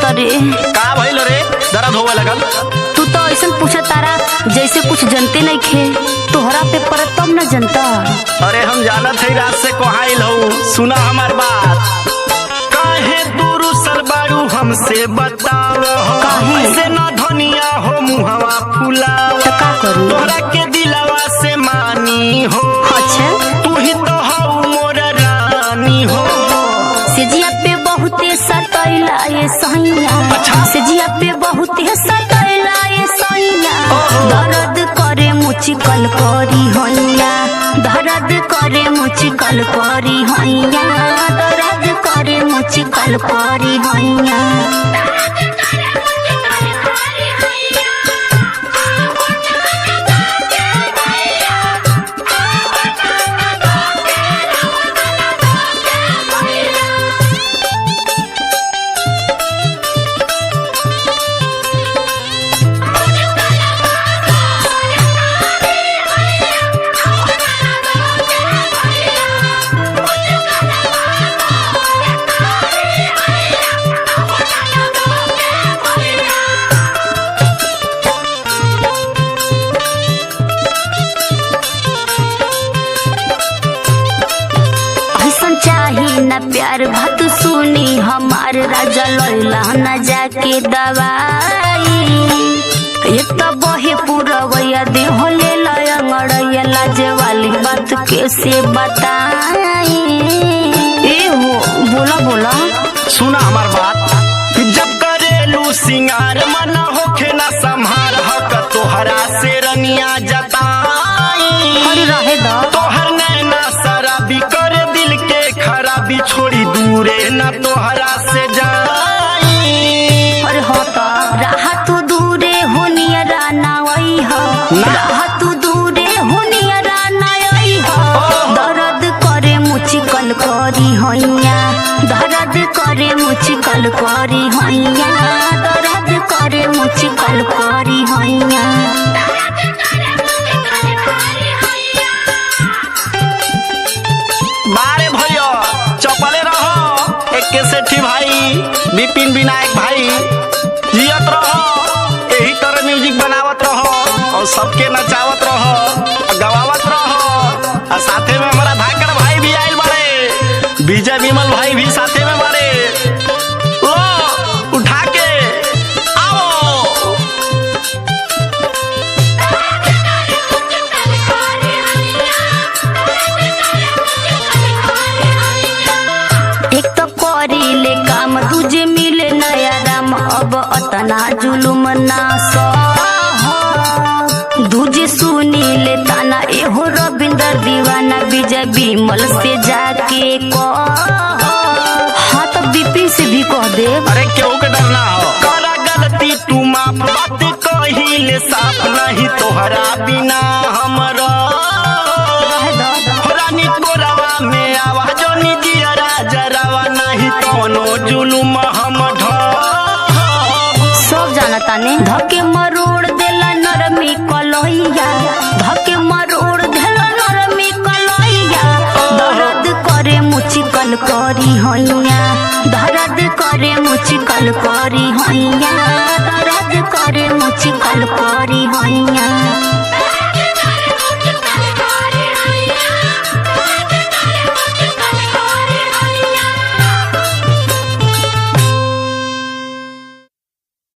होता रे। का भइल रे? दर्द होवे लगल? तू तो ऐसा पूछा तारा जैसे कुछ जनते नहीं खे। तोहरा पे पर तब न जनता। अरे हम जानत है रात से कोहाइल हूँ, सुना हमार बात। काहे तू रुसल बारू हमसे बताव हो, काहे? ऐसे ना धनिया हो मुहवा फुलाव। तो का करूं? तोहरा के दिलवा से मानी हो, अच्छा तू ही तो हो मोर रानी हो। सेजिया पे बहुते सतैला ये सैया। अच्छा। सेजिया पे बहुते सतैला ये सैया। दर्द करे मुझी कल करी हैया। दर्द करे मुझी कल करी हैया। दर्द करे मुझी कल करी हैया। न प्यार बात सुनी हमार राजा लैला न जाके दवाई। ये तो बहे पुरवैया देह ले लयंगड़ैया लाज वाली बात कैसे बताई। ए हो बोला बोला। सुना हमार बात। जब करेलू सिंगार मना होखे ना संहार हक तोहरा से रनिया जताई। अरे रहे दा तोहर नैना शराबी करे दिल के खराबी, छोड़ी दूरे न तोहरा से जाई। अरे होता रहा तू दूरे होनिया राना वही हो। रहा तू दूरे होनिया राना वही हो। दर्द करे मुझी कल करी हैया। दर्द करे मुझी कल करी हैया। दर्द करे मुझी कल करी हैया। बारे भैया चपले रहो, एक सेठी भाई विपिन विनायक भाई जियत रहो, यही तरह म्यूजिक बनावत रहो और सबके नचावत रहो, गवावत रहो। और साथे में हमारा धाकर भाई भी आयल बारे, विजय विमल भाई भी साथे में बारे। लो उठा के आओ। एक तो करी ले काम तुझे मिले नया राम। अब अतना जुलुम ना सह। दूजे सुनी ले ताना एहो रविंदर दीवाना विजय विमल से जाके कह। हाँ तो विपिन से भी कह दे। अरे क्यों के डरना हो, करा गलती तू माफ, बात कहिले साफ नहीं तोहरा बिना हमरा। रानी तोरावा में आवाज निजियरा जरावा नहीं कोनो जुलुम हम सब जाना ताने। धके मरोड़ देला नरमी कलैया। धके मरोड़ देला नरमी कलैया। दर्द करे मुझी कल करी हैया। दर्द करे मुझी कल करी हैया। दर्द करे मुझी कल करी